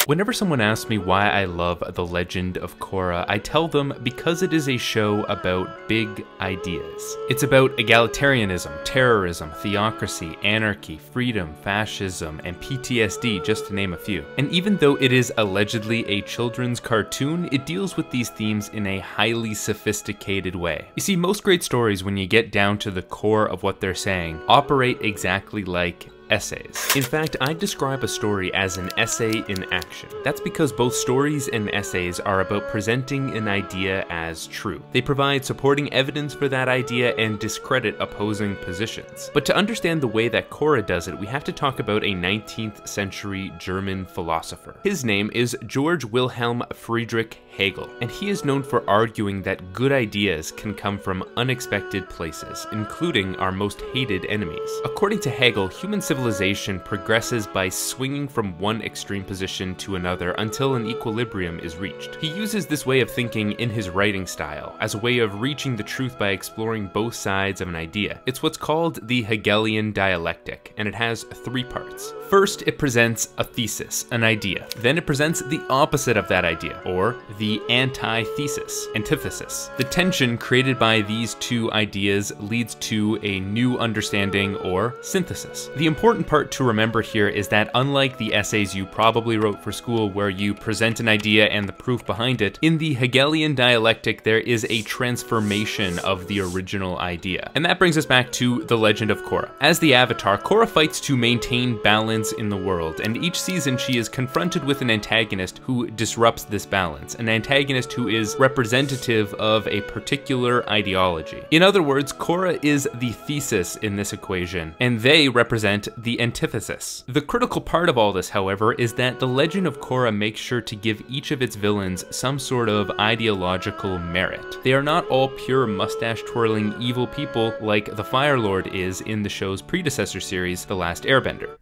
Whenever someone asks me why I love The Legend of Korra, I tell them because it is a show about big ideas. It's about egalitarianism, terrorism, theocracy, anarchy, freedom, fascism, and PTSD, just to name a few. And even though it is allegedly a children's cartoon, it deals with these themes in a highly sophisticated way. You see, most great stories, when you get down to the core of what they're saying, operate exactly like essays. In fact, I describe a story as an essay in action. That's because both stories and essays are about presenting an idea as true. They provide supporting evidence for that idea and discredit opposing positions. But to understand the way that Korra does it, we have to talk about a 19th century German philosopher. His name is Georg Wilhelm Friedrich Hegel, and he is known for arguing that good ideas can come from unexpected places, including our most hated enemies. According to Hegel, human civilization progresses by swinging from one extreme position to another until an equilibrium is reached. He uses this way of thinking in his writing style, as a way of reaching the truth by exploring both sides of an idea. It's what's called the Hegelian Dialectic, and it has 3 parts. First, it presents a thesis, an idea. Then it presents the opposite of that idea, or the antithesis, antithesis. The tension created by these 2 ideas leads to a new understanding, or synthesis. The important part to remember here is that unlike the essays you probably wrote for school where you present an idea and the proof behind it, in the Hegelian dialectic there is a transformation of the original idea. And that brings us back to The Legend of Korra. As the Avatar, Korra fights to maintain balance in the world, and each season she is confronted with an antagonist who disrupts this balance, an antagonist who is representative of a particular ideology. In other words, Korra is the thesis in this equation, and they represent the antithesis. The critical part of all this, however, is that The Legend of Korra makes sure to give each of its villains some sort of ideological merit. They are not all pure mustache-twirling evil people like the Fire Lord is in the show's predecessor series, The Last Airbender.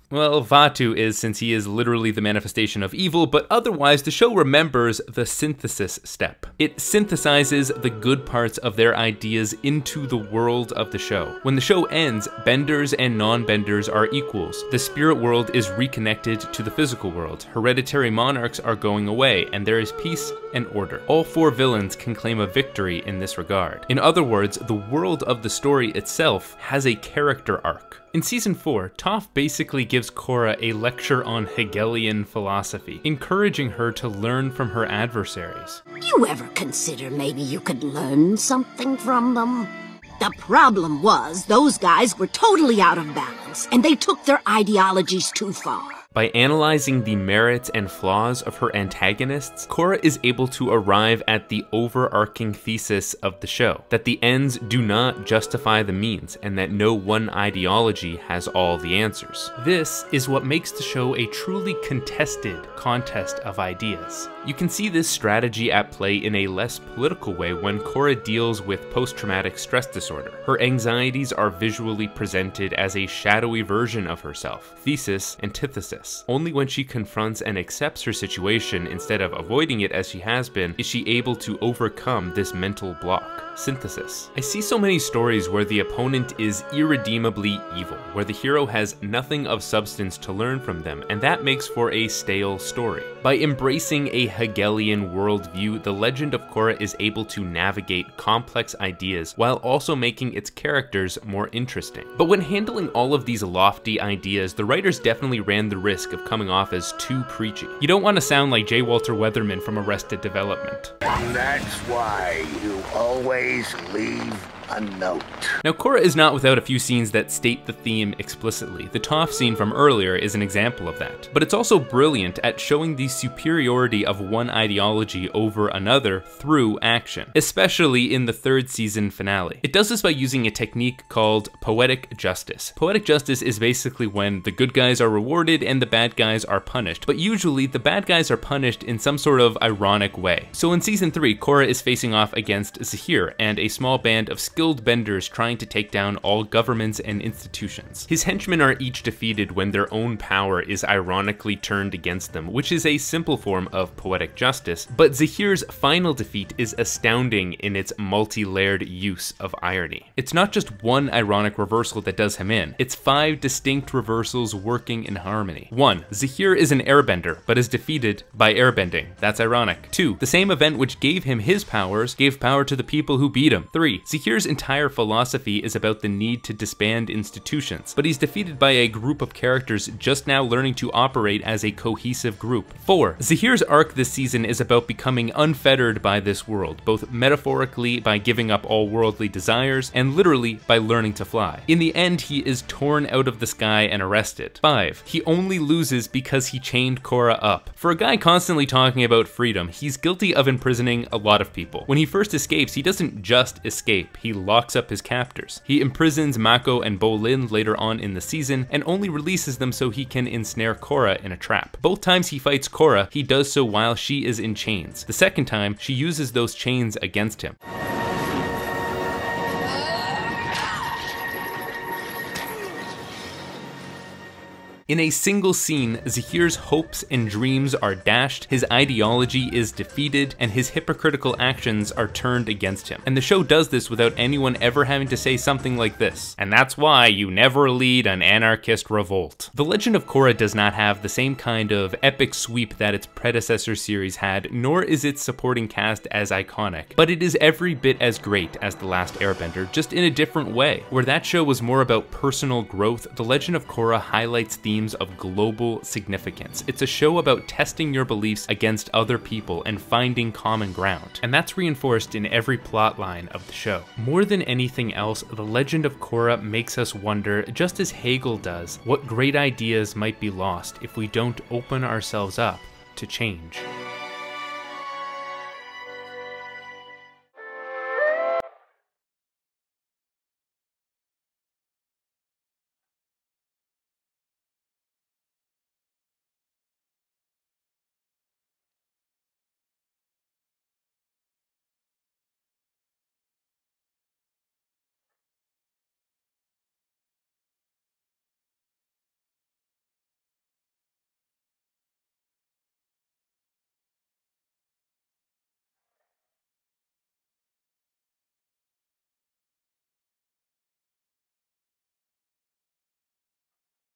Well, Vaatu is, since he is literally the manifestation of evil, but otherwise the show remembers the synthesis step. It synthesizes the good parts of their ideas into the world of the show. When the show ends, benders and non-benders are equals. The spirit world is reconnected to the physical world. Hereditary monarchs are going away, and there is peace and order. All 4 villains can claim a victory in this regard. In other words, the world of the story itself has a character arc. In Season 4, Toph basically gives Korra a lecture on Hegelian philosophy, encouraging her to learn from her adversaries. You ever consider maybe you could learn something from them? The problem was, those guys were totally out of balance, and they took their ideologies too far. By analyzing the merits and flaws of her antagonists, Korra is able to arrive at the overarching thesis of the show, that the ends do not justify the means, and that no one ideology has all the answers. This is what makes the show a truly contested contest of ideas. You can see this strategy at play in a less political way when Korra deals with post-traumatic stress disorder. Her anxieties are visually presented as a shadowy version of herself, thesis, antithesis. Only when she confronts and accepts her situation instead of avoiding it as she has been, is she able to overcome this mental block. Synthesis. I see so many stories where the opponent is irredeemably evil, where the hero has nothing of substance to learn from them, and that makes for a stale story. By embracing a Hegelian worldview, The Legend of Korra is able to navigate complex ideas while also making its characters more interesting. But when handling all of these lofty ideas, the writers definitely ran the risk of coming off as too preachy. You don't want to sound like J. Walter Weatherman from Arrested Development. That's why you always leave a note. Now, Korra is not without a few scenes that state the theme explicitly. The Toph scene from earlier is an example of that. But it's also brilliant at showing the superiority of one ideology over another through action, especially in the 3rd season finale. It does this by using a technique called poetic justice. Poetic justice is basically when the good guys are rewarded and the bad guys are punished, but usually the bad guys are punished in some sort of ironic way. So in Season 3, Korra is facing off against Zahir and a small band of skilled benders trying to take down all governments and institutions. His henchmen are each defeated when their own power is ironically turned against them, which is a simple form of poetic justice, but Zahir's final defeat is astounding in its multi-layered use of irony. It's not just one ironic reversal that does him in, it's 5 distinct reversals working in harmony. 1. Zahir is an airbender, but is defeated by airbending. That's ironic. 2. The same event which gave him his powers gave power to the people who beat him. 3. Zahir's entire philosophy is about the need to disband institutions, but he's defeated by a group of characters just now learning to operate as a cohesive group. 4. Zahir's arc this season is about becoming unfettered by this world, both metaphorically by giving up all worldly desires, and literally by learning to fly. In the end, he is torn out of the sky and arrested. 5. He only loses because he chained Korra up. For a guy constantly talking about freedom, he's guilty of imprisoning a lot of people. When he first escapes, he doesn't just escape, he locks up his captors. He imprisons Mako and Bolin later on in the season, and only releases them so he can ensnare Korra in a trap. Both times he fights Korra, he does so while she is in chains. The second time, she uses those chains against him. In a single scene, Zahir's hopes and dreams are dashed, his ideology is defeated, and his hypocritical actions are turned against him. And the show does this without anyone ever having to say something like this: "And that's why you never lead an anarchist revolt." The Legend of Korra does not have the same kind of epic sweep that its predecessor series had, nor is its supporting cast as iconic, but it is every bit as great as The Last Airbender, just in a different way. Where that show was more about personal growth, The Legend of Korra highlights themes of global significance. It's a show about testing your beliefs against other people and finding common ground. And that's reinforced in every plot line of the show. More than anything else, The Legend of Korra makes us wonder, just as Hegel does, what great ideas might be lost if we don't open ourselves up to change.